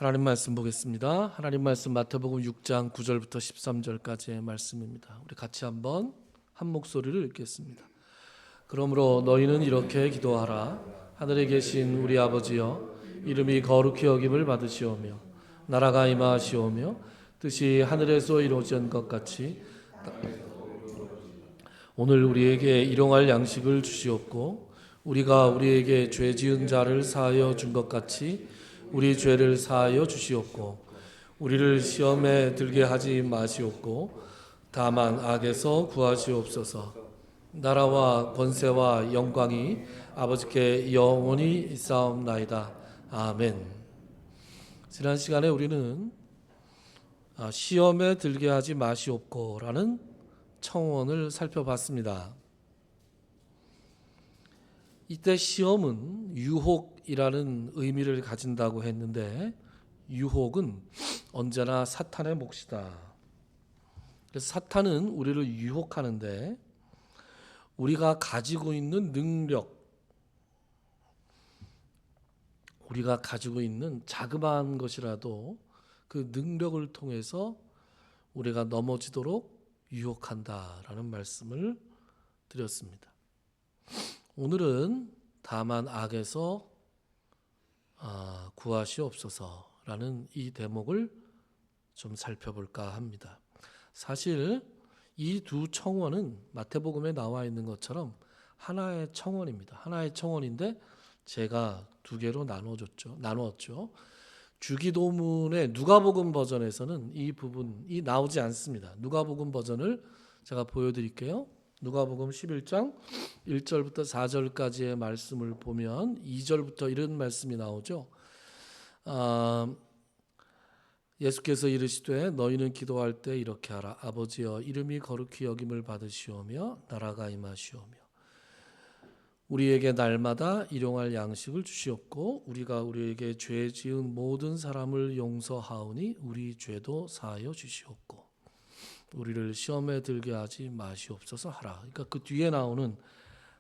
하나님 말씀 보겠습니다. 하나님 말씀 마태복음 6장 9절부터 13절까지의 말씀입니다. 우리 같이 한번 한 목소리를 읽겠습니다. 그러므로 너희는 이렇게 기도하라. 하늘에 계신 우리 아버지여, 이름이 거룩히 여김을 받으시오며 나라가 임하시오며 뜻이 하늘에서 이루어진 것 같이 오늘 우리에게 일용할 양식을 주시옵고 우리가 우리에게 죄 지은 자를 사하여 준 것 같이 우리 죄를 사하여 주시옵고 우리를 시험에 들게 하지 마시옵고 다만 악에서 구하시옵소서. 나라와 권세와 영광이 아버지께 영원히 있사옵나이다. 아멘. 지난 시간에 우리는 시험에 들게 하지 마시옵고라는 청원을 살펴봤습니다. 이때 시험은 유혹이라는 의미를 가진다고 했는데 유혹은 언제나 사탄의 몫이다. 그래서 사탄은 우리를 유혹하는데 우리가 가지고 있는 능력, 우리가 가지고 있는 자그마한 것이라도 그 능력을 통해서 우리가 넘어지도록 유혹한다라는 말씀을 드렸습니다. 오늘은 다만 악에서 구하시옵소서라는 이 대목을 좀 살펴볼까 합니다. 사실 이 두 청원은 마태복음에 나와 있는 것처럼 하나의 청원입니다. 하나의 청원인데 제가 두 개로 나누었죠. 주기도문의 누가복음 버전에서는 이 부분이 나오지 않습니다. 누가복음 버전을 제가 보여드릴게요. 누가복음 11장 1절부터 4절까지의 말씀을 보면 2절부터 이런 말씀이 나오죠. 예수께서 이르시되 너희는 기도할 때 이렇게 하라. 아버지여, 이름이 거룩히 여김을 받으시오며 나라가 임하시오며 우리에게 날마다 일용할 양식을 주시옵고 우리가 우리에게 죄 지은 모든 사람을 용서하오니 우리 죄도 사하여 주시옵고 우리를 시험에 들게 하지 마시옵소서 하라. 그러니까 그 뒤에 나오는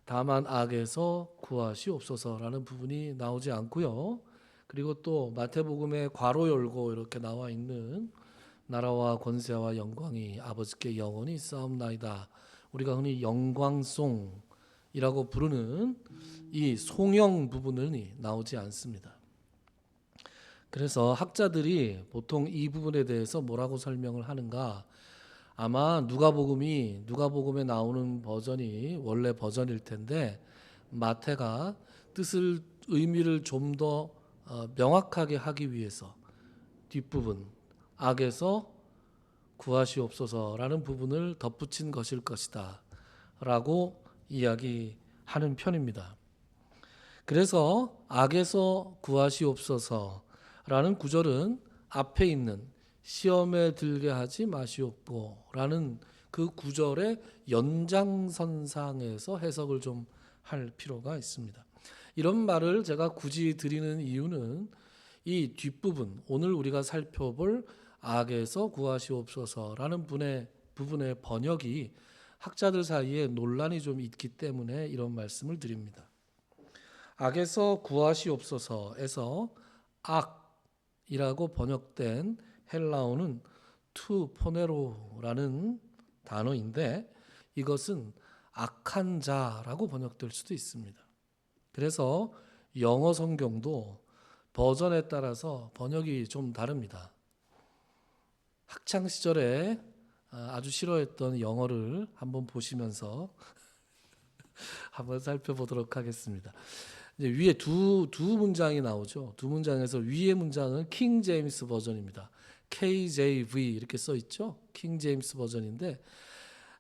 다만 악에서 구하시옵소서라는 부분이 나오지 않고요. 그리고 또 마태복음에 괄호 열고 이렇게 나와 있는 나라와 권세와 영광이 아버지께 영원히 있사옵나이다. 우리가 흔히 영광송이라고 부르는 이 송영 부분은 나오지 않습니다. 그래서 학자들이 보통 이 부분에 대해서 뭐라고 설명을 하는가? 아마 누가복음에 나오는 버전이 원래 버전일 텐데 마태가 의미를 좀 더 명확하게 하기 위해서 뒷부분 악에서 구하시옵소서라는 부분을 덧붙인 것일 것이다 라고 이야기하는 편입니다. 그래서 악에서 구하시옵소서라는 구절은 앞에 있는 시험에 들게 하지 마시옵고라는 그 구절의 연장선상에서 해석을 좀 할 필요가 있습니다. 이런 말을 제가 굳이 드리는 이유는 이 뒷부분, 오늘 우리가 살펴볼 악에서 구하시옵소서라는 부분의 번역이 학자들 사이에 논란이 좀 있기 때문에 이런 말씀을 드립니다. 악에서 구하시옵소서에서 악이라고 번역된 헬라어는 투 포네로라는 단어인데 이것은 악한 자라고 번역될 수도 있습니다. 그래서 영어 성경도 버전에 따라서 번역이 좀 다릅니다. 학창 시절에 아주 싫어했던 영어를 한번 보시면서 한번 살펴보도록 하겠습니다. 이제 위에 두 문장이 나오죠. 두 문장에서 위의 문장은 킹 제임스 버전입니다. KJV 이렇게 써 있죠. 킹 제임스 버전인데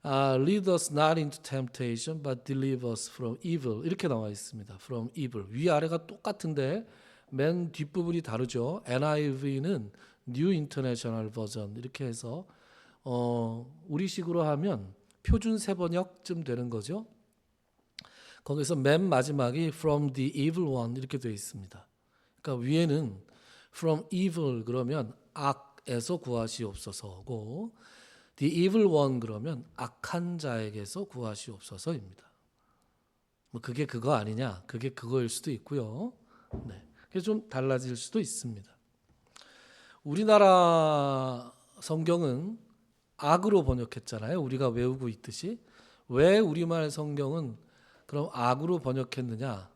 Lead us not into temptation but deliver us from evil 이렇게 나와 있습니다. From evil. 위아래가 똑같은데 맨 뒷부분이 다르죠. NIV는 New International Version 이렇게 해서 우리식으로 하면 표준 세번역쯤 되는 거죠. 거기서 맨 마지막이 From the evil one 이렇게 되어 있습니다. 그러니까 위에는 From evil 그러면 악에서 구하시옵소서고 The evil one 그러면 악한 자에게서 구하시옵소서입니다. 뭐 그게 그거 아니냐? 그게 그거일 수도 있고요. 네, 그게 좀 달라질 수도 있습니다. 우리나라 성경은 악으로 번역했잖아요. 우리가 외우고 있듯이. 왜 우리말 성경은 그럼 악으로 번역했느냐?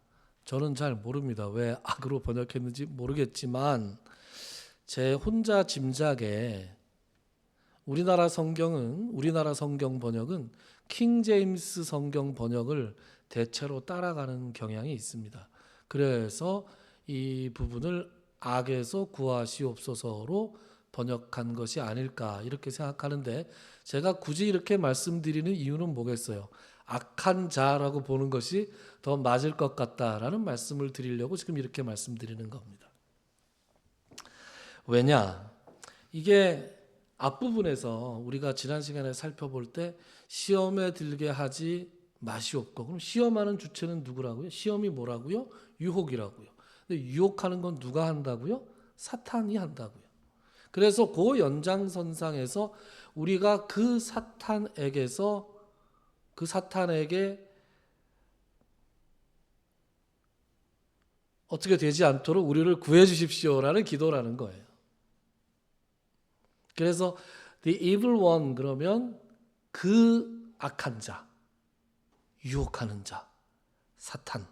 저는 잘 모릅니다. 왜 악으로 번역했는지 모르겠지만 제 혼자 짐작에 우리나라 성경 번역은 킹 제임스 성경 번역을 대체로 따라가는 경향이 있습니다. 그래서 이 부분을 악에서 구하시옵소서로 번역한 것이 아닐까 이렇게 생각하는데, 제가 굳이 이렇게 말씀드리는 이유는 뭐겠어요? 악한 자라고 보는 것이 더 맞을 것 같다라는 말씀을 드리려고 지금 이렇게 말씀드리는 겁니다. 왜냐? 이게 앞부분에서 우리가 지난 시간에 살펴볼 때 시험에 들게 하지 마시옵고, 그럼 시험하는 주체는 누구라고요? 시험이 뭐라고요? 유혹이라고요. 근데 유혹하는 건 누가 한다고요? 사탄이 한다고요. 그래서 그 연장선상에서 우리가 그 사탄에게 어떻게 되지 않도록 우리를 구해 주십시오라는 기도라는 거예요. 그래서 the evil one 그러면 그 악한 자, 유혹하는 자, 사탄이라고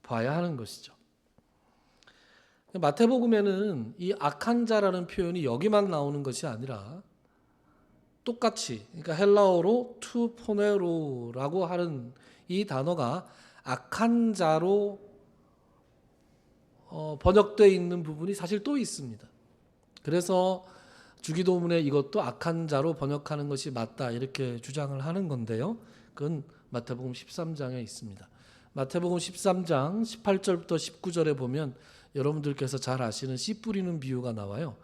봐야 하는 것이죠. 마태복음에는 이 악한 자라는 표현이 여기만 나오는 것이 아니라 똑같이, 그러니까 헬라어로 투포네로라고 하는 이 단어가 악한 자로 번역되어 있는 부분이 사실 또 있습니다. 그래서 주기도문에 이것도 악한 자로 번역하는 것이 맞다 이렇게 주장을 하는 건데요. 그건 마태복음 13장에 있습니다. 마태복음 13장 18절부터 19절에 보면 여러분들께서 잘 아시는 씨 뿌리는 비유가 나와요.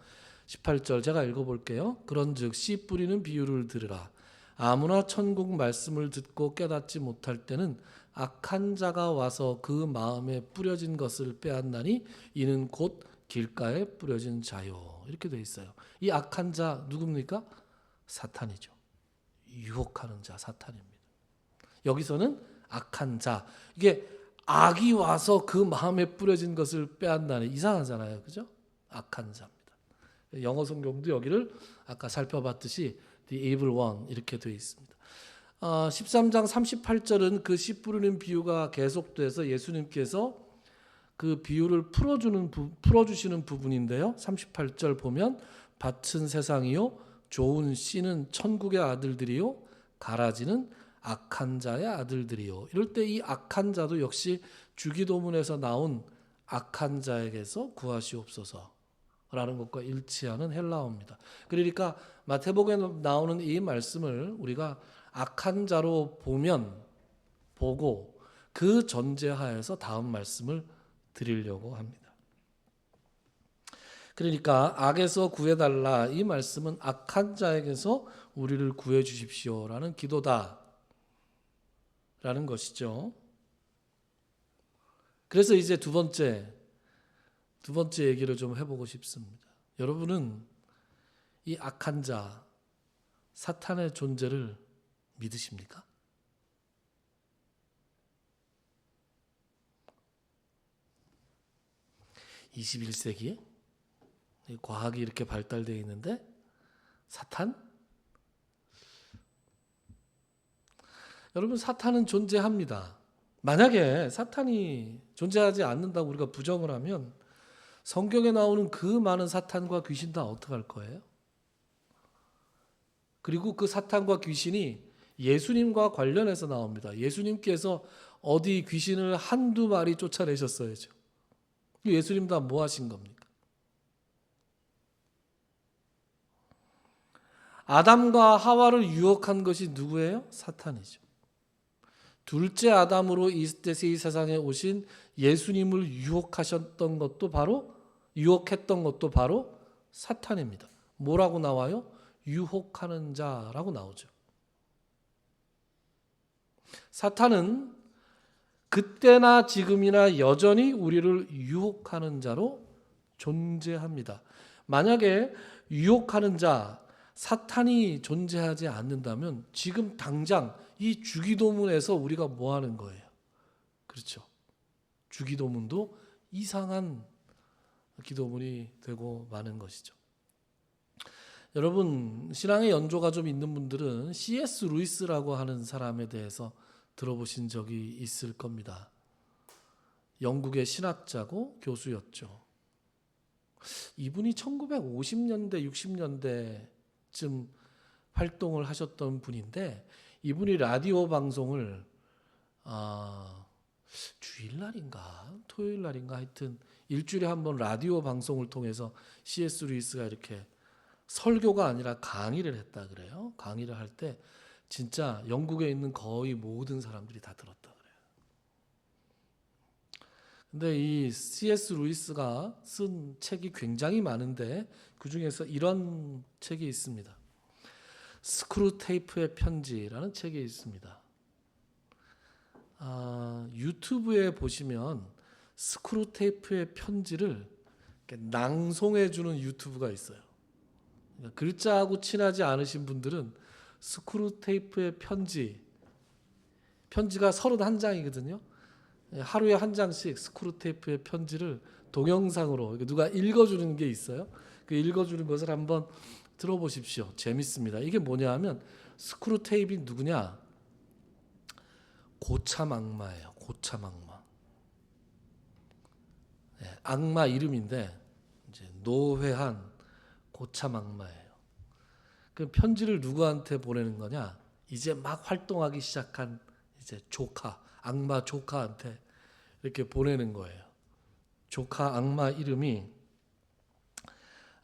18절 제가 읽어볼게요. 그런즉 씨 뿌리는 비유를 들으라. 아무나 천국 말씀을 듣고 깨닫지 못할 때는 악한 자가 와서 그 마음에 뿌려진 것을 빼앗나니 이는 곧 길가에 뿌려진 자요. 이렇게 돼 있어요. 이 악한 자 누굽니까? 사탄이죠. 유혹하는 자 사탄입니다. 여기서는 악한 자, 이게 악이 와서 그 마음에 뿌려진 것을 빼앗나니, 이상하잖아요. 그죠? 악한 자입니다. 영어 성경도 여기를 아까 살펴봤듯이 the evil one 이렇게 되어 있습니다. 13장 38절은 그 씨 뿌리는 비유가 계속돼서 예수님께서 그 비유를 풀어주시는 부분인데요. 38절 보면 밭은 세상이요 좋은 씨는 천국의 아들들이요 가라지는 악한 자의 아들들이요. 이럴 때 이 악한 자도 역시 주기도문에서 나온 악한 자에게서 구하시옵소서라는 것과 일치하는 헬라어입니다. 그러니까 마태복음에 나오는 이 말씀을 우리가 악한 자로 보고 그 전제하에서 다음 말씀을 드리려고 합니다. 그러니까 악에서 구해달라 이 말씀은 악한 자에게서 우리를 구해 주십시오라는 기도다 라는 것이죠. 그래서 이제 두 번째 얘기를 좀 해보고 싶습니다. 여러분은 이 악한 자 사탄의 존재를 믿으십니까? (21세기에) 과학이 이렇게 발달되어 있는데 사탄? 여러분, 사탄은 존재합니다. 만약에 사탄이 존재하지 않는다고 우리가 부정을 하면 성경에 나오는 그 많은 사탄과 귀신 다 어떡할 거예요? 그리고 그 사탄과 귀신이 예수님과 관련해서 나옵니다. 예수님께서 어디 귀신을 한두 마리 쫓아내셨어야죠. 예수님 다 뭐 하신 겁니까? 아담과 하와를 유혹한 것이 누구예요? 사탄이죠. 둘째 아담으로 이 세상에 오신 예수님을 유혹했던 것도 바로 사탄입니다. 뭐라고 나와요? 유혹하는 자라고 나오죠. 사탄은 그때나 지금이나 여전히 우리를 유혹하는 자로 존재합니다. 만약에 유혹하는 자, 사탄이 존재하지 않는다면 지금 당장 이 주기도문에서 우리가 뭐 하는 거예요? 그렇죠. 주기도문도 이상한 기도문이 되고 마는 것이죠. 여러분, 신앙의 연조가 좀 있는 분들은 C.S. 루이스라고 하는 사람에 대해서 들어보신 적이 있을 겁니다. 영국의 신학자고 교수였죠. 이분이 1950년대, 60년대쯤 활동을 하셨던 분인데, 이분이 라디오 방송을 주일날인가 토요일날인가 하여튼 일주일에 한 번 라디오 방송을 통해서 C.S. 루이스가 이렇게 설교가 아니라 강의를 했다 그래요. 강의를 할 때 진짜 영국에 있는 거의 모든 사람들이 다 들었다 그래요. 근데 이 C.S. 루이스가 쓴 책이 굉장히 많은데 그 중에서 이런 책이 있습니다. 스크루테이프의 편지라는 책이 있습니다. 유튜브에 보시면 스크루테이프의 편지를 낭송해 주는 유튜브가 있어요. 그러니까 글자하고 친하지 않으신 분들은 스크루테이프의 편지가 31장이거든요. 하루에 한 장씩 스크루테이프의 편지를 동영상으로 누가 읽어주는 게 있어요. 그 읽어주는 것을 한번 들어보십시오. 재밌습니다. 이게 뭐냐 하면 스크루테이프이 누구냐? 고참 악마예요. 고참 악마. 네, 악마 이름인데 이제 노회한 고참 악마예요. 그 편지를 누구한테 보내는 거냐? 이제 막 활동하기 시작한 이제 악마 조카한테 이렇게 보내는 거예요. 조카 악마 이름이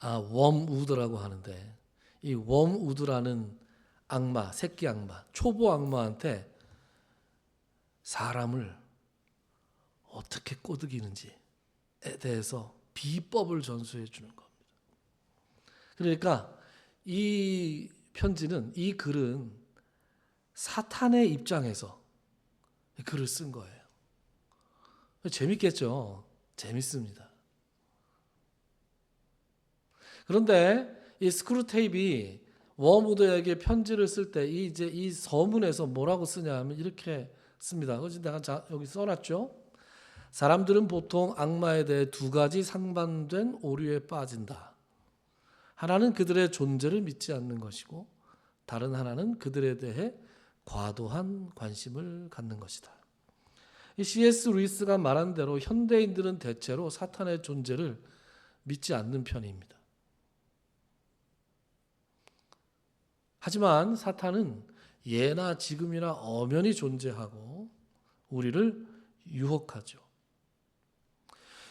웜우드라고 하는데 이 웜우드라는 악마, 새끼 악마, 초보 악마한테 사람을 어떻게 꼬드기는지에 대해서 비법을 전수해 주는 겁니다. 그러니까 이 편지는, 이 글은 사탄의 입장에서 글을 쓴 거예요. 재밌겠죠? 재밌습니다. 그런데 이 스크루테이프가 웜우드에게 편지를 쓸 때 이 서문에서 뭐라고 쓰냐 하면 이렇게 씁니다. 그래서 내가 여기 써놨죠. 사람들은 보통 악마에 대해 두 가지 상반된 오류에 빠진다. 하나는 그들의 존재를 믿지 않는 것이고 다른 하나는 그들에 대해 과도한 관심을 갖는 것이다. 이 C.S. 루이스가 말한 대로 현대인들은 대체로 사탄의 존재를 믿지 않는 편입니다. 하지만 사탄은 예나 지금이나 엄연히 존재하고 우리를 유혹하죠.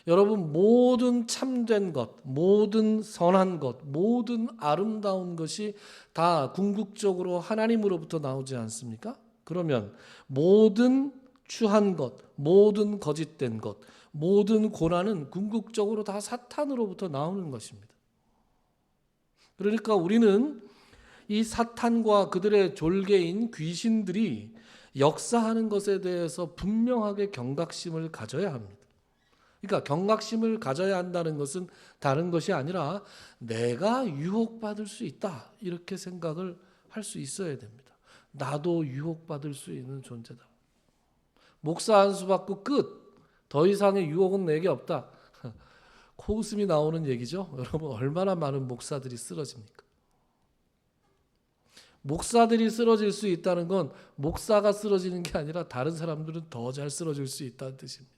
여러분, 모든 참된 것, 모든 선한 것, 모든 아름다운 것이 다 궁극적으로 하나님으로부터 나오지 않습니까? 그러면 모든 추한 것, 모든 거짓된 것, 모든 고난은 궁극적으로 다 사탄으로부터 나오는 것입니다. 그러니까 우리는 이 사탄과 그들의 졸개인 귀신들이 역사하는 것에 대해서 분명하게 경각심을 가져야 합니다. 그러니까 경각심을 가져야 한다는 것은 다른 것이 아니라 내가 유혹받을 수 있다, 이렇게 생각을 할 수 있어야 됩니다. 나도 유혹받을 수 있는 존재다. 목사 한 수 받고 끝. 더 이상의 유혹은 내게 없다. 코웃음이 나오는 얘기죠. 여러분, 얼마나 많은 목사들이 쓰러집니까? 목사들이 쓰러질 수 있다는 건 목사가 쓰러지는 게 아니라 다른 사람들은 더 잘 쓰러질 수 있다는 뜻입니다.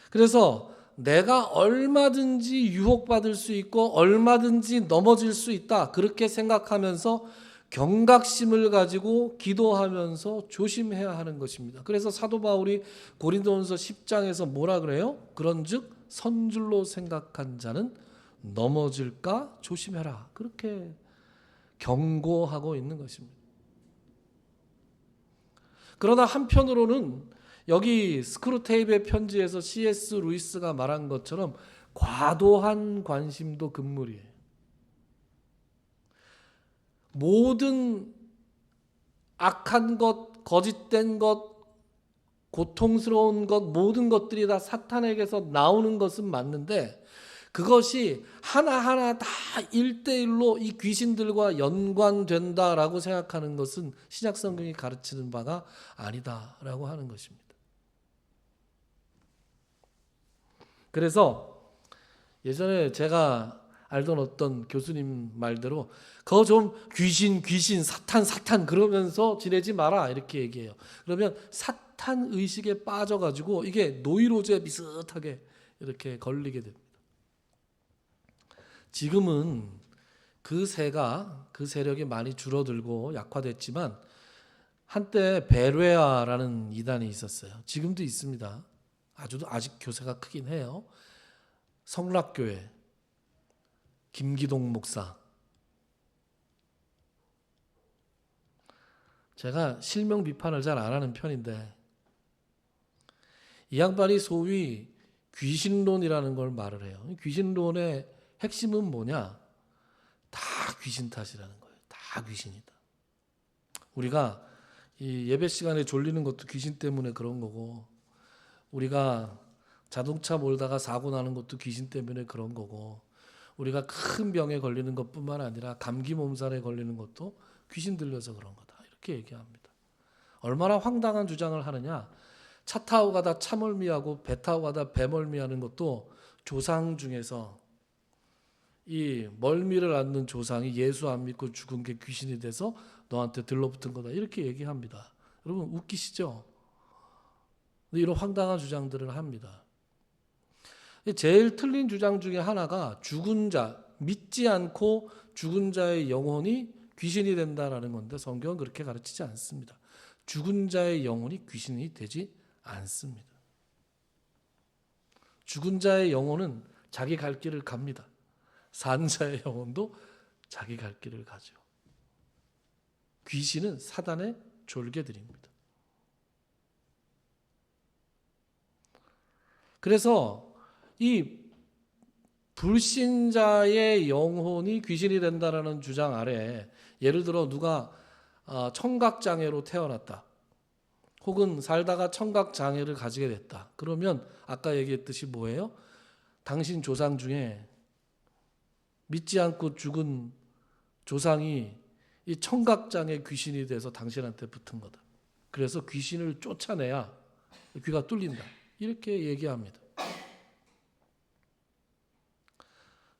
그래서 내가 얼마든지 유혹받을 수 있고 얼마든지 넘어질 수 있다, 그렇게 생각하면서 경각심을 가지고 기도하면서 조심해야 하는 것입니다. 그래서 사도 바울이 고린도전서 10장에서 뭐라 그래요? 그런즉 선줄로 생각한 자는 넘어질까 조심해라, 그렇게 경고하고 있는 것입니다. 그러나 한편으로는 여기 스크루테이프의 편지에서 C.S. 루이스가 말한 것처럼 과도한 관심도 금물이에요. 모든 악한 것, 거짓된 것, 고통스러운 것, 모든 것들이 다 사탄에게서 나오는 것은 맞는데 그것이 하나하나 다 1대1로 이 귀신들과 연관된다라고 생각하는 것은 신약 성경이 가르치는 바가 아니다라고 하는 것입니다. 그래서 예전에 제가 알던 어떤 교수님 말대로 그거 좀 귀신 사탄 그러면서 지내지 마라 이렇게 얘기해요. 그러면 사탄 의식에 빠져가지고 이게 노이로제 비슷하게 이렇게 걸리게 됩니다. 지금은 그 세력이 많이 줄어들고 약화됐지만 한때 베레아라는 이단이 있었어요. 지금도 있습니다. 아직 교세가 크긴 해요. 성락교회 김기동 목사. 제가 실명 비판을 잘 안 하는 편인데 이 양반이 소위 귀신론이라는 걸 말을 해요. 귀신론의 핵심은 뭐냐? 다 귀신 탓이라는 거예요. 다 귀신이다. 우리가 이 예배 시간에 졸리는 것도 귀신 때문에 그런 거고, 우리가 자동차 몰다가 사고 나는 것도 귀신 때문에 그런 거고, 우리가 큰 병에 걸리는 것뿐만 아니라 감기 몸살에 걸리는 것도 귀신 들려서 그런 거다. 이렇게 얘기합니다. 얼마나 황당한 주장을 하느냐? 차 타고 가다 차멀미하고 배 타고 가다 배멀미하는 것도 조상 중에서 이 멀미를 앓는 조상이 예수 안 믿고 죽은 게 귀신이 돼서 너한테 들러붙은 거다. 이렇게 얘기합니다. 여러분 웃기시죠? 이런 황당한 주장들을 합니다. 제일 틀린 주장 중에 하나가 죽은 자, 믿지 않고 죽은 자의 영혼이 귀신이 된다라는 건데 성경은 그렇게 가르치지 않습니다. 죽은 자의 영혼이 귀신이 되지 않습니다. 죽은 자의 영혼은 자기 갈 길을 갑니다. 산 자의 영혼도 자기 갈 길을 가죠. 귀신은 사단의 졸개들입니다. 그래서 이 불신자의 영혼이 귀신이 된다라는 주장 아래, 예를 들어 누가 청각장애로 태어났다, 혹은 살다가 청각장애를 가지게 됐다. 그러면 아까 얘기했듯이 뭐예요? 당신 조상 중에 믿지 않고 죽은 조상이 이 청각장애 귀신이 돼서 당신한테 붙은 거다. 그래서 귀신을 쫓아내야 귀가 뚫린다. 이렇게 얘기합니다.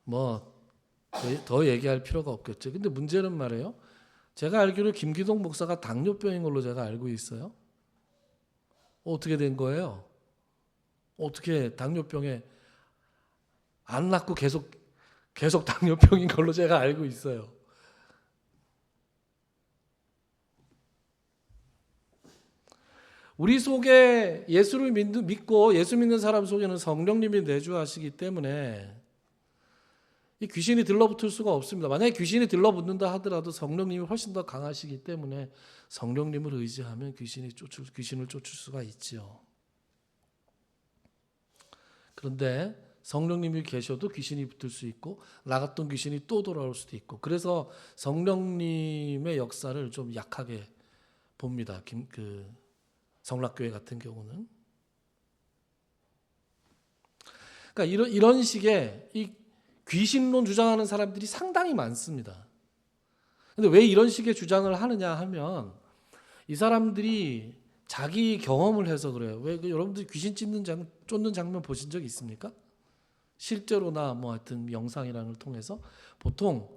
뭐 더 얘기할 필요가 없겠죠. 근데 문제는 말이에요. 제가 알기로 김기동 목사가 당뇨병인 걸로 제가 알고 있어요. 어떻게 된 거예요? 어떻게 당뇨병에 안 낫고 계속 당뇨병인 걸로 제가 알고 있어요. 우리 속에 예수를 믿고 예수 믿는 사람 속에는 성령님이 내주하시기 때문에 이 귀신이 들러붙을 수가 없습니다. 만약에 귀신이 들러붙는다 하더라도 성령님이 훨씬 더 강하시기 때문에 성령님을 의지하면 귀신을 쫓을 수가 있죠. 그런데 성령님이 계셔도 귀신이 붙을 수 있고 나갔던 귀신이 또 돌아올 수도 있고, 그래서 성령님의 역사를 좀 약하게 봅니다. 성락교회 같은 경우는. 그러니까 이런 식의 이 귀신론 주장하는 사람들이 상당히 많습니다. 근데 왜 이런 식의 주장을 하느냐 하면 이 사람들이 자기 경험을 해서 그래요. 왜 여러분들이 귀신 쫓는 장면 보신 적 있습니까? 실제로나 뭐 하여튼 영상이라는 걸 통해서 보통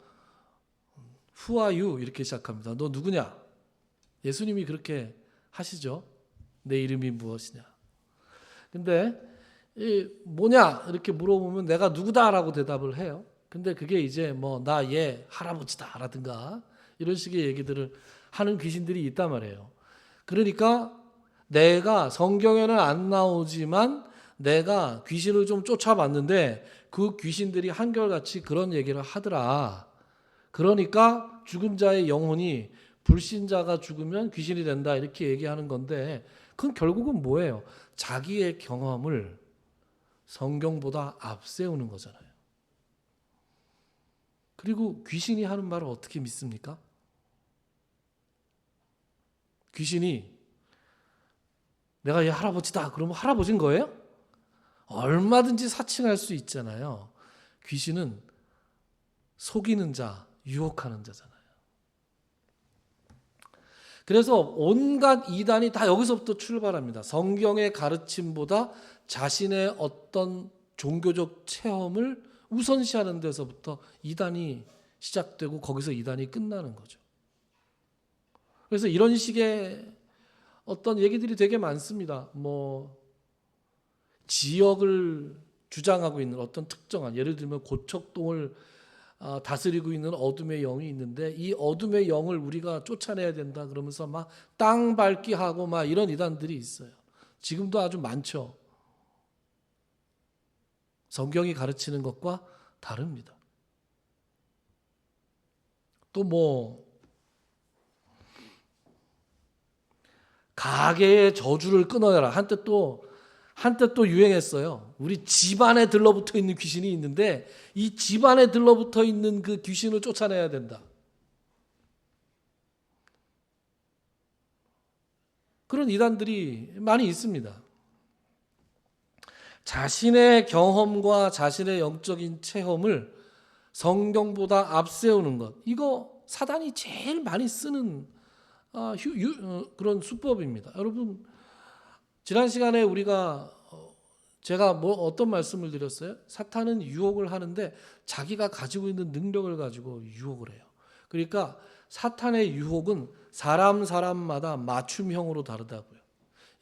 Who are you? 이렇게 시작합니다. 너 누구냐? 예수님이 그렇게 하시죠. 내 이름이 무엇이냐? 근데 뭐냐? 이렇게 물어보면 내가 누구다라고 대답을 해요. 근데 그게 이제 뭐 나 얘 할아버지다라든가 이런 식의 얘기들을 하는 귀신들이 있단 말이에요. 그러니까 내가 성경에는 안 나오지만 내가 귀신을 좀 쫓아봤는데 그 귀신들이 한결같이 그런 얘기를 하더라. 그러니까 죽은 자의 영혼이 불신자가 죽으면 귀신이 된다 이렇게 얘기하는 건데, 그건 결국은 뭐예요? 자기의 경험을 성경보다 앞세우는 거잖아요. 그리고 귀신이 하는 말을 어떻게 믿습니까? 귀신이 내가 얘 할아버지다 그러면 할아버지인 거예요? 얼마든지 사칭할 수 있잖아요. 귀신은 속이는 자, 유혹하는 자잖아요. 그래서 온갖 이단이 다 여기서부터 출발합니다. 성경의 가르침보다 자신의 어떤 종교적 체험을 우선시하는 데서부터 이단이 시작되고 거기서 이단이 끝나는 거죠. 그래서 이런 식의 어떤 얘기들이 되게 많습니다. 지역을 주장하고 있는 어떤 특정한, 예를 들면 고척동을 다스리고 있는 어둠의 영이 있는데 이 어둠의 영을 우리가 쫓아내야 된다 그러면서 막 땅 밟기 하고 막 이런 이단들이 있어요. 지금도 아주 많죠. 성경이 가르치는 것과 다릅니다. 또 가게의 저주를 끊어야라. 한때 또 유행했어요. 우리 집안에 들러붙어 있는 귀신이 있는데 이 집안에 들러붙어 있는 그 귀신을 쫓아내야 된다. 그런 이단들이 많이 있습니다. 자신의 경험과 자신의 영적인 체험을 성경보다 앞세우는 것, 이거 사단이 제일 많이 쓰는 그런 수법입니다. 여러분, 지난 시간에 제가 어떤 말씀을 드렸어요? 사탄은 유혹을 하는데 자기가 가지고 있는 능력을 가지고 유혹을 해요. 그러니까 사탄의 유혹은 사람마다 맞춤형으로 다르다고요.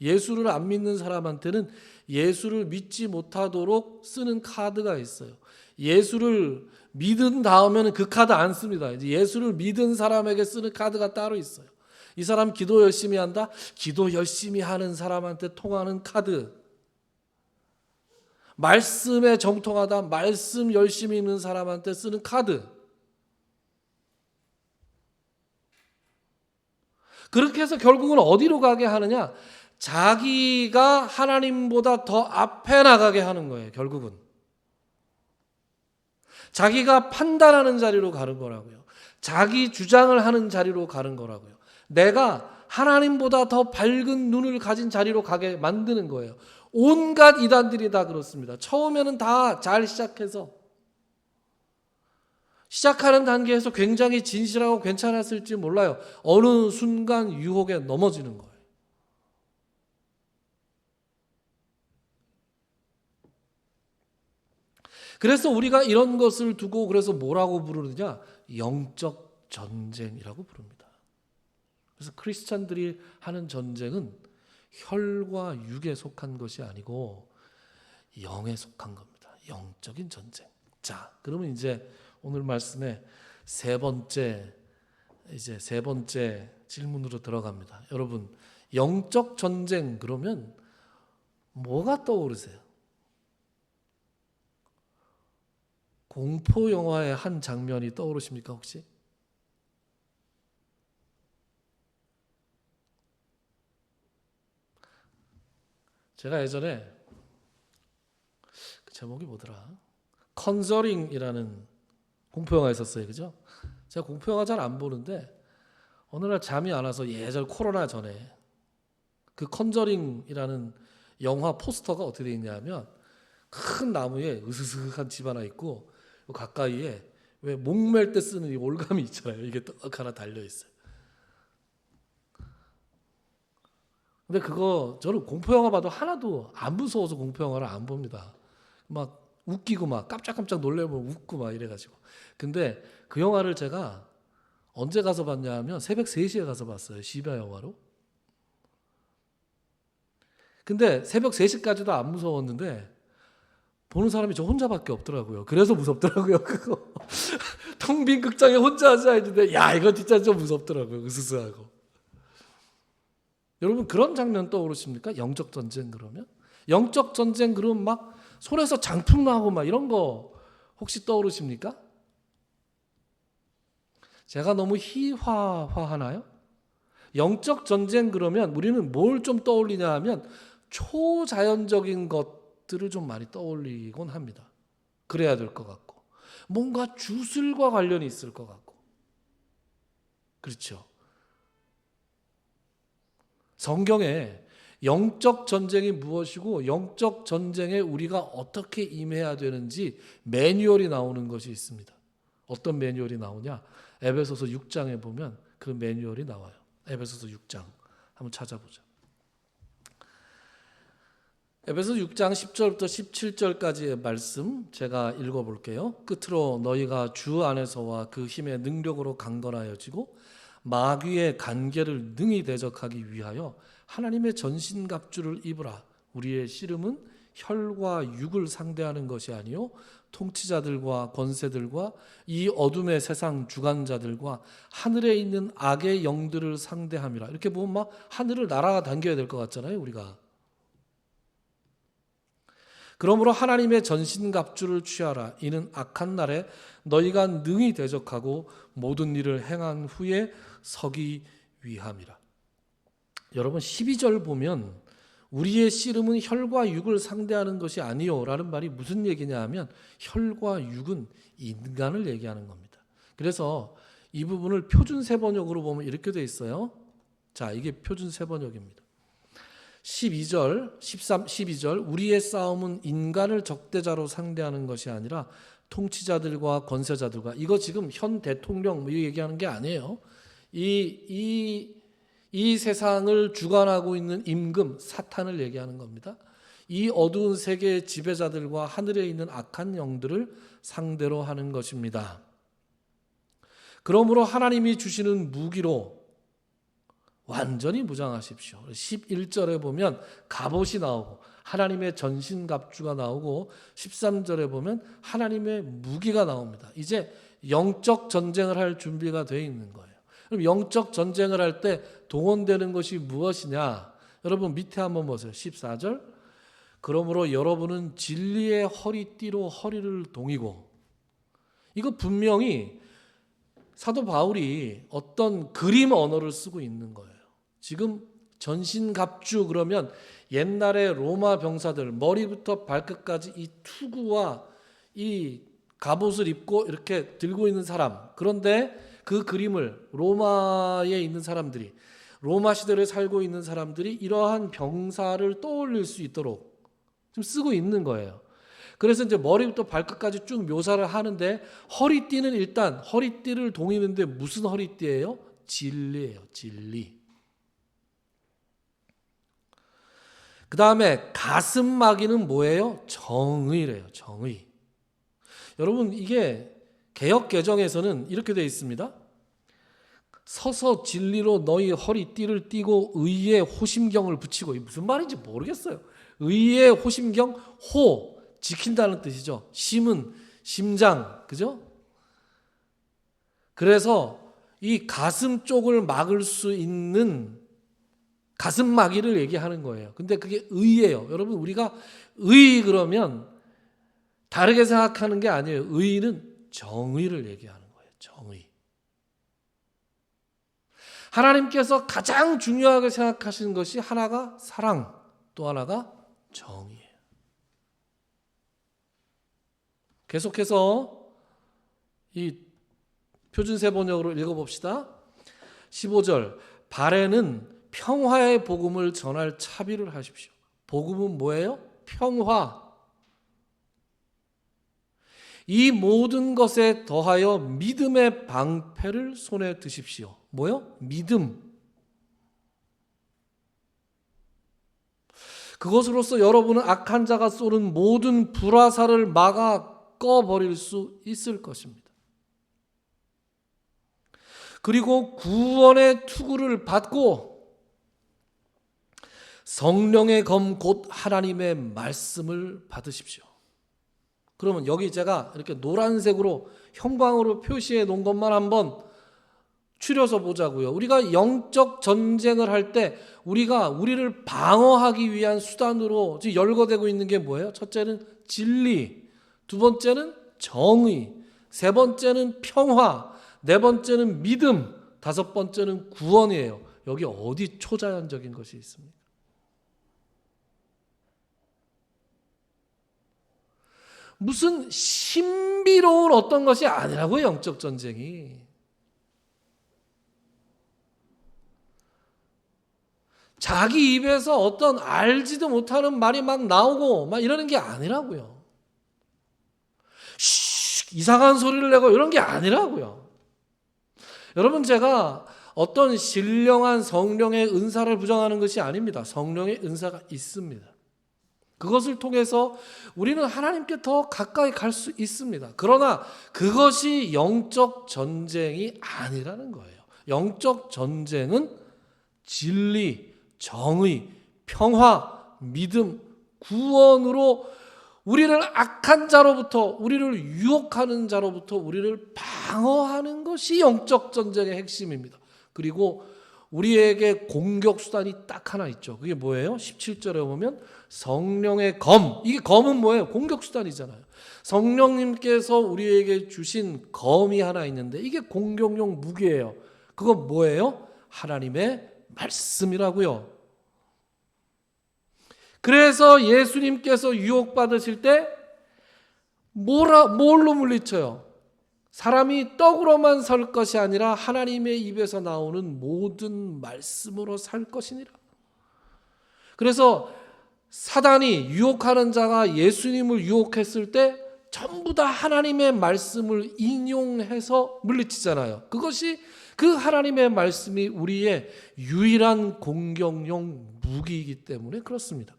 예수를 안 믿는 사람한테는 예수를 믿지 못하도록 쓰는 카드가 있어요. 예수를 믿은 다음에는 그 카드 안 씁니다. 이제 예수를 믿은 사람에게 쓰는 카드가 따로 있어요. 이 사람 기도 열심히 한다? 기도 열심히 하는 사람한테 통하는 카드. 말씀에 정통하다? 말씀 열심히 읽는 사람한테 쓰는 카드. 그렇게 해서 결국은 어디로 가게 하느냐? 자기가 하나님보다 더 앞에 나가게 하는 거예요. 결국은. 자기가 판단하는 자리로 가는 거라고요. 자기 주장을 하는 자리로 가는 거라고요. 내가 하나님보다 더 밝은 눈을 가진 자리로 가게 만드는 거예요. 온갖 이단들이 다 그렇습니다. 처음에는 다 잘 시작해서 시작하는 단계에서 굉장히 진실하고 괜찮았을지 몰라요. 어느 순간 유혹에 넘어지는 거예요. 그래서 우리가 이런 것을 두고 그래서 뭐라고 부르느냐? 영적 전쟁이라고 부릅니다. 그래서 크리스찬들이 하는 전쟁은 혈과 육에 속한 것이 아니고 영에 속한 겁니다. 영적인 전쟁. 자, 그러면 이제 오늘 말씀의 세 번째 질문으로 들어갑니다. 여러분, 영적 전쟁 그러면 뭐가 떠오르세요? 공포 영화의 한 장면이 떠오르십니까, 혹시? 제가 예전에 그 제목이 뭐더라? 컨저링이라는 공포 영화 있었어요, 그죠? 제가 공포 영화 잘 안 보는데 어느 날 잠이 안 와서 예전 코로나 전에 그 컨저링이라는 영화 포스터가 어떻게 돼 있냐면 큰 나무에 으스스한 집 하나 있고 가까이에 왜 목맬 때 쓰는 이 올가미 있잖아요. 이게 떡 하나 달려 있어요. 근데 그거 저는 공포 영화 봐도 하나도 안 무서워서 공포 영화를 안 봅니다. 막 웃기고 막 깜짝깜짝 놀래면 웃고 막 이래가지고. 근데 그 영화를 제가 언제 가서 봤냐 하면 새벽 3시에 가서 봤어요. 시베 영화로. 근데 새벽 3시까지도 안 무서웠는데 보는 사람이 저 혼자밖에 없더라고요. 그래서 무섭더라고요. 그거 텅 빈 극장에 혼자 앉아 있는데 야 이거 진짜 좀 무섭더라고요. 으스스하고. 여러분 그런 장면 떠오르십니까? 영적 전쟁 그러면? 영적 전쟁 그러면 막 손에서 장풍 나고 막 이런 거 혹시 떠오르십니까? 제가 너무 희화화하나요? 영적 전쟁 그러면 우리는 뭘 좀 떠올리냐 하면 초자연적인 것들을 좀 많이 떠올리곤 합니다. 그래야 될 것 같고 뭔가 주술과 관련이 있을 것 같고 그렇죠. 성경에 영적 전쟁이 무엇이고 영적 전쟁에 우리가 어떻게 임해야 되는지 매뉴얼이 나오는 것이 있습니다. 어떤 매뉴얼이 나오냐? 에베소서 6장에 보면 그 매뉴얼이 나와요. 에베소서 6장 한번 찾아보죠. 에베소 6장 10절부터 17절까지의 말씀 제가 읽어볼게요. 끝으로 너희가 주 안에서와 그 힘의 능력으로 강건하여지고 마귀의 간계를 능히 대적하기 위하여 하나님의 전신갑주를 입으라. 우리의 씨름은 혈과 육을 상대하는 것이 아니요 통치자들과 권세들과 이 어둠의 세상 주관자들과 하늘에 있는 악의 영들을 상대함이라. 이렇게 보면 막 하늘을 날아다녀야 될 것 같잖아요, 우리가. 그러므로 하나님의 전신갑주를 취하라. 이는 악한 날에 너희가 능히 대적하고 모든 일을 행한 후에 서기 위함이라. 여러분 12절 보면 우리의 씨름은 혈과 육을 상대하는 것이 아니요 라는 말이 무슨 얘기냐 하면 혈과 육은 인간을 얘기하는 겁니다. 그래서 이 부분을 표준 세번역으로 보면 이렇게 돼 있어요. 자, 이게 표준 세번역입니다. 12절, 13, 12절 우리의 싸움은 인간을 적대자로 상대하는 것이 아니라 통치자들과 권세자들과, 이거 지금 현 대통령 뭐 얘기하는 게 아니에요. 이 세상을 주관하고 있는 임금 사탄을 얘기하는 겁니다. 이 어두운 세계의 지배자들과 하늘에 있는 악한 영들을 상대로 하는 것입니다. 그러므로 하나님이 주시는 무기로 완전히 무장하십시오. 11절에 보면 갑옷이 나오고 하나님의 전신갑주가 나오고 13절에 보면 하나님의 무기가 나옵니다. 이제 영적 전쟁을 할 준비가 되어 있는 거예요. 그럼 영적 전쟁을 할 때 동원되는 것이 무엇이냐? 여러분 밑에 한번 보세요. 14절. 그러므로 여러분은 진리의 허리띠로 허리를 동이고, 이거 분명히 사도 바울이 어떤 그림 언어를 쓰고 있는 거예요. 지금 전신갑주 그러면 옛날에 로마 병사들 머리부터 발끝까지 이 투구와 이 갑옷을 입고 이렇게 들고 있는 사람, 그런데 그 그림을 로마에 있는 사람들이, 로마 시대를 살고 있는 사람들이 이러한 병사를 떠올릴 수 있도록 좀 쓰고 있는 거예요. 그래서 이제 머리부터 발끝까지 쭉 묘사를 하는데, 허리띠는 일단 허리띠를 동이는데 무슨 허리띠예요? 진리예요. 진리. 그 다음에 가슴막이는 뭐예요? 정의래요. 정의. 여러분 이게 개역개정에서는 이렇게 되어 있습니다. 서서 진리로 너희 허리띠를 띠고 의의 호심경을 붙이고. 이게 무슨 말인지 모르겠어요. 의의 호심경, 호 지킨다는 뜻이죠. 심은 심장, 그죠? 그래서 이 가슴 쪽을 막을 수 있는 가슴막이를 얘기하는 거예요. 근데 그게 의예요. 여러분 우리가 의 그러면 다르게 생각하는 게 아니에요. 의는 정의를 얘기하는 거예요. 정의. 하나님께서 가장 중요하게 생각하시는 것이 하나가 사랑, 또 하나가 정의예요. 계속해서 이 표준세 번역으로 읽어봅시다. 15절. 발에는 평화의 복음을 전할 차비를 하십시오. 복음은 뭐예요? 평화. 이 모든 것에 더하여 믿음의 방패를 손에 드십시오. 뭐요? 믿음. 그것으로서 여러분은 악한 자가 쏘는 모든 불화살을 막아 꺼버릴 수 있을 것입니다. 그리고 구원의 투구를 받고 성령의 검 곧 하나님의 말씀을 받으십시오. 그러면 여기 제가 이렇게 노란색으로 형광으로 표시해 놓은 것만 한번 추려서 보자고요. 우리가 영적 전쟁을 할 때 우리를 방어하기 위한 수단으로 지금 열거되고 있는 게 뭐예요? 첫째는 진리, 두 번째는 정의, 세 번째는 평화, 네 번째는 믿음, 다섯 번째는 구원이에요. 여기 어디 초자연적인 것이 있습니까? 무슨 신비로운 어떤 것이 아니라고요, 영적 전쟁이. 자기 입에서 어떤 알지도 못하는 말이 막 나오고 막 이러는 게 아니라고요. 이상한 소리를 내고 이런 게 아니라고요. 여러분 제가 어떤 신령한 성령의 은사를 부정하는 것이 아닙니다. 성령의 은사가 있습니다. 그것을 통해서 우리는 하나님께 더 가까이 갈 수 있습니다. 그러나 그것이 영적 전쟁이 아니라는 거예요. 영적 전쟁은 진리, 정의, 평화, 믿음, 구원으로 우리를 악한 자로부터, 우리를 유혹하는 자로부터 우리를 방어하는 것이 영적 전쟁의 핵심입니다. 그리고 우리에게 공격 수단이 딱 하나 있죠. 그게 뭐예요? 17절에 보면 성령의 검. 이게 검은 뭐예요? 공격 수단이잖아요. 성령님께서 우리에게 주신 검이 하나 있는데 이게 공격용 무기예요. 그건 뭐예요? 하나님의 말씀이라고요. 그래서 예수님께서 유혹받으실 때 뭘로 물리쳐요? 사람이 떡으로만 살 것이 아니라 하나님의 입에서 나오는 모든 말씀으로 살 것이니라. 그래서 사단이 유혹하는 자가 예수님을 유혹했을 때 전부 다 하나님의 말씀을 인용해서 물리치잖아요. 그것이 그 하나님의 말씀이 우리의 유일한 공격용 무기이기 때문에 그렇습니다.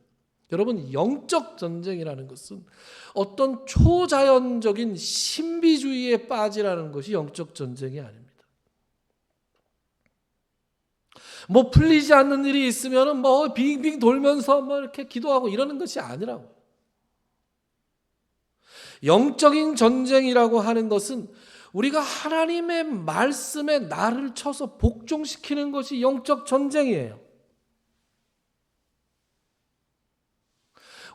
여러분, 영적 전쟁이라는 것은 어떤 초자연적인 신비주의에 빠지라는 것이 영적 전쟁이 아닙니다. 뭐 풀리지 않는 일이 있으면 뭐 빙빙 돌면서 뭐 이렇게 기도하고 이러는 것이 아니라고. 영적인 전쟁이라고 하는 것은 우리가 하나님의 말씀에 나를 쳐서 복종시키는 것이 영적 전쟁이에요.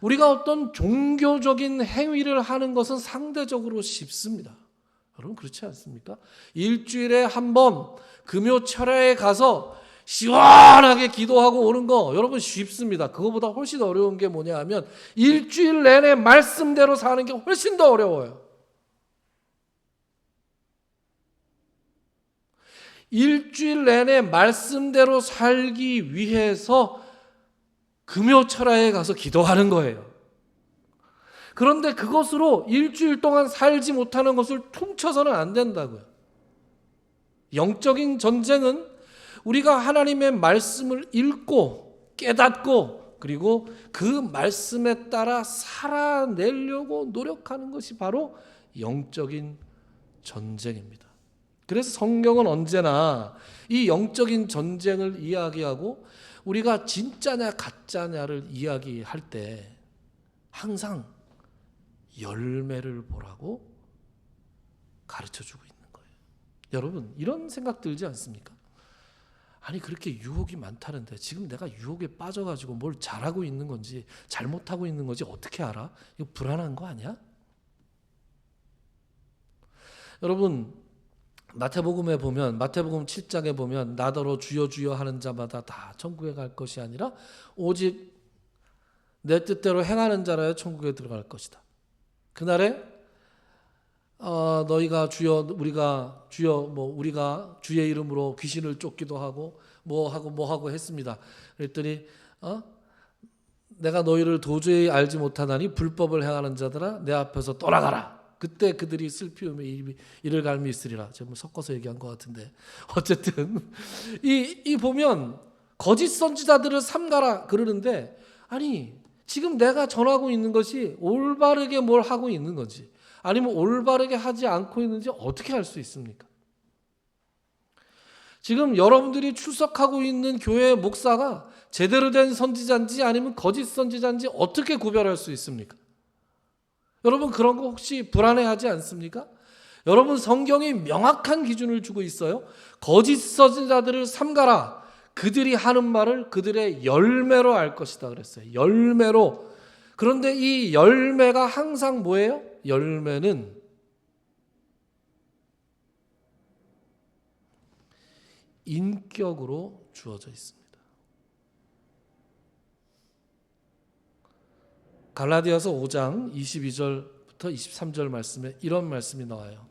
우리가 어떤 종교적인 행위를 하는 것은 상대적으로 쉽습니다. 여러분 그렇지 않습니까? 일주일에 한 번 금요철야에 가서 시원하게 기도하고 오는 거 여러분 쉽습니다. 그거보다 훨씬 어려운 게 뭐냐 하면 일주일 내내 말씀대로 사는 게 훨씬 더 어려워요. 일주일 내내 말씀대로 살기 위해서 금요철야에 가서 기도하는 거예요. 그런데 그것으로 일주일 동안 살지 못하는 것을 퉁쳐서는 안 된다고요. 영적인 전쟁은 우리가 하나님의 말씀을 읽고 깨닫고 그리고 그 말씀에 따라 살아내려고 노력하는 것이 바로 영적인 전쟁입니다. 그래서 성경은 언제나 이 영적인 전쟁을 이야기하고 우리가 진짜냐 가짜냐를 이야기할 때 항상 열매를 보라고 가르쳐주고 있는 거예요. 여러분 이런 생각 들지 않습니까? 아니 그렇게 유혹이 많다는데 지금 내가 유혹에 빠져가지고 뭘 잘하고 있는 건지 잘못하고 있는 건지 어떻게 알아? 이거 불안한 거 아니야? 여러분 마태복음에 보면 마태복음 7장에 보면 나더러 주여 주여 하는 자마다 다 천국에 갈 것이 아니라 오직 내 뜻대로 행하는 자라야 천국에 들어갈 것이다. 그날에 너희가 주여 우리가 주의 이름으로 귀신을 쫓기도 하고 뭐 하고 했습니다. 그랬더니 내가 너희를 도저히 알지 못하나니 불법을 행하는 자들아 내 앞에서 떠나가라. 그때 그들이 슬피움에 이를 갈미 있으리라. 제가 섞어서 얘기한 것 같은데 어쨌든 이 보면 거짓 선지자들을 삼가라 그러는데 아니 지금 내가 전하고 있는 것이 올바르게 뭘 하고 있는 건지 아니면 올바르게 하지 않고 있는지 어떻게 알 수 있습니까? 지금 여러분들이 출석하고 있는 교회 목사가 제대로 된 선지자인지 아니면 거짓 선지자인지 어떻게 구별할 수 있습니까? 여러분 그런 거 혹시 불안해하지 않습니까? 여러분 성경이 명확한 기준을 주고 있어요. 거짓 선지자들을 삼가라. 그들이 하는 말을 그들의 열매로 알 것이다 그랬어요. 열매로. 그런데 이 열매가 항상 뭐예요? 열매는 인격으로 주어져 있습니다. 갈라디아서 5장 22절부터 23절 말씀에 이런 말씀이 나와요.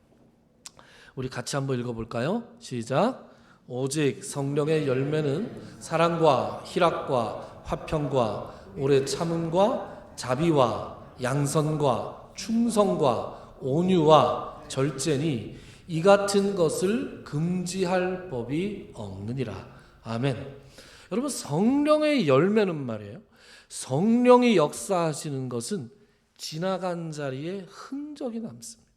우리 같이 한번 읽어볼까요? 시작. 오직 성령의 열매는 사랑과 희락과 화평과 오래 참음과 자비와 양선과 충성과 온유와 절제니 이 같은 것을 금지할 법이 없느니라. 아멘. 여러분 성령의 열매는 말이에요. 성령이 역사하시는 것은 지나간 자리에 흔적이 남습니다.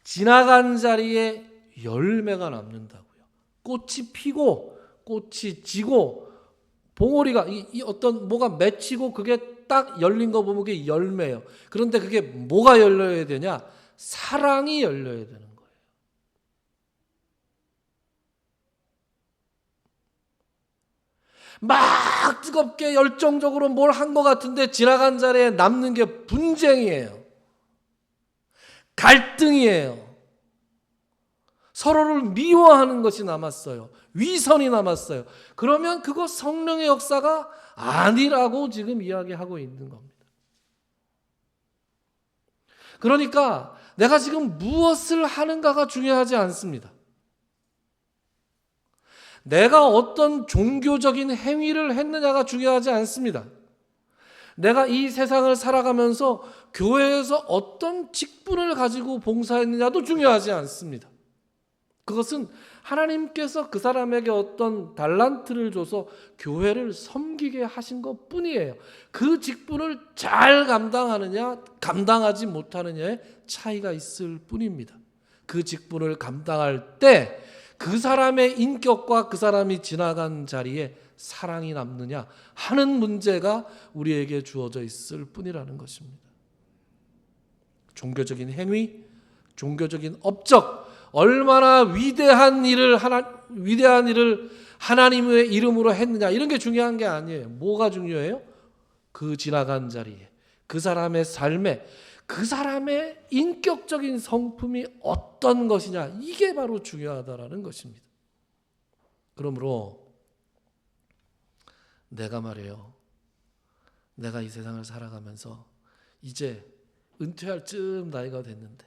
지나간 자리에 열매가 남는다고요. 꽃이 피고 꽃이 지고 봉오리가 이 어떤 뭐가 맺히고 그게 딱 열린 거 보면 그게 열매예요. 그런데 그게 뭐가 열려야 되냐? 사랑이 열려야 되는 거예요. 막 뜨겁게 열정적으로 뭘 한 것 같은데 지나간 자리에 남는 게 분쟁이에요. 갈등이에요. 서로를 미워하는 것이 남았어요. 위선이 남았어요. 그러면 그거 성령의 역사가 아니라고 지금 이야기하고 있는 겁니다. 그러니까 내가 지금 무엇을 하는가가 중요하지 않습니다. 내가 어떤 종교적인 행위를 했느냐가 중요하지 않습니다. 내가 이 세상을 살아가면서 교회에서 어떤 직분을 가지고 봉사했느냐도 중요하지 않습니다. 그것은 하나님께서 그 사람에게 어떤 달란트를 줘서 교회를 섬기게 하신 것 뿐이에요. 그 직분을 잘 감당하느냐 감당하지 못하느냐의 차이가 있을 뿐입니다. 그 직분을 감당할 때 그 사람의 인격과 그 사람이 지나간 자리에 사랑이 남느냐 하는 문제가 우리에게 주어져 있을 뿐이라는 것입니다. 종교적인 행위, 종교적인 업적, 얼마나 위대한 일을 하나님의 이름으로 했느냐 이런 게 중요한 게 아니에요. 뭐가 중요해요? 그 지나간 자리에, 그 사람의 삶에, 그 사람의 인격적인 성품이 어떤 것이냐 이게 바로 중요하다라는 것입니다. 그러므로 내가 말이에요. 내가 이 세상을 살아가면서 이제 은퇴할 쯤 나이가 됐는데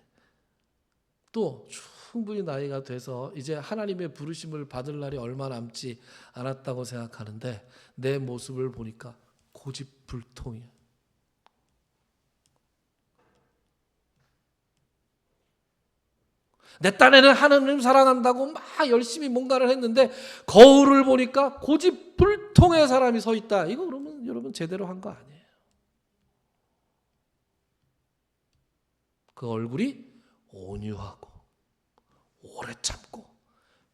또 충분히 나이가 돼서 이제 하나님의 부르심을 받을 날이 얼마 남지 않았다고 생각하는데 내 모습을 보니까 고집불통이야. 내 딴에는 하나님 사랑한다고 막 열심히 뭔가를 했는데 거울을 보니까 고집불통의 사람이 서 있다. 이거 그러면 여러분 제대로 한 거 아니에요. 그 얼굴이 온유하고 오래 참고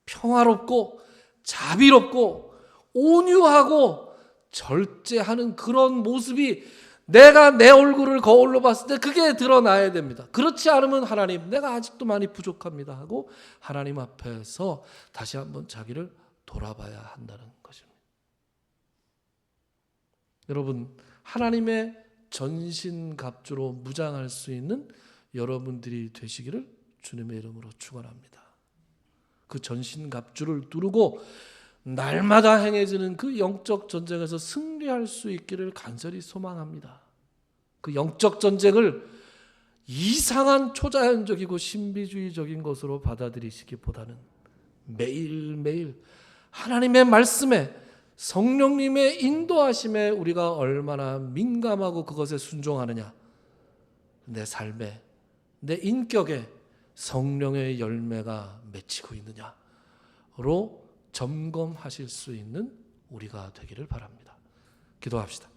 평화롭고 자비롭고 온유하고 절제하는 그런 모습이 내가 내 얼굴을 거울로 봤을 때 그게 드러나야 됩니다. 그렇지 않으면 하나님 내가 아직도 많이 부족합니다 하고 하나님 앞에서 다시 한번 자기를 돌아봐야 한다는 것입니다. 여러분 하나님의 전신갑주로 무장할 수 있는 여러분들이 되시기를 주님의 이름으로 축원합니다. 그 전신갑주를 두르고 날마다 행해지는 그 영적 전쟁에서 승리할 수 있기를 간절히 소망합니다. 그 영적 전쟁을 이상한 초자연적이고 신비주의적인 것으로 받아들이시기보다는 매일매일 하나님의 말씀에 성령님의 인도하심에 우리가 얼마나 민감하고 그것에 순종하느냐, 내 삶에 내 인격에 성령의 열매가 맺히고 있느냐로 점검하실 수 있는 우리가 되기를 바랍니다. 기도합시다.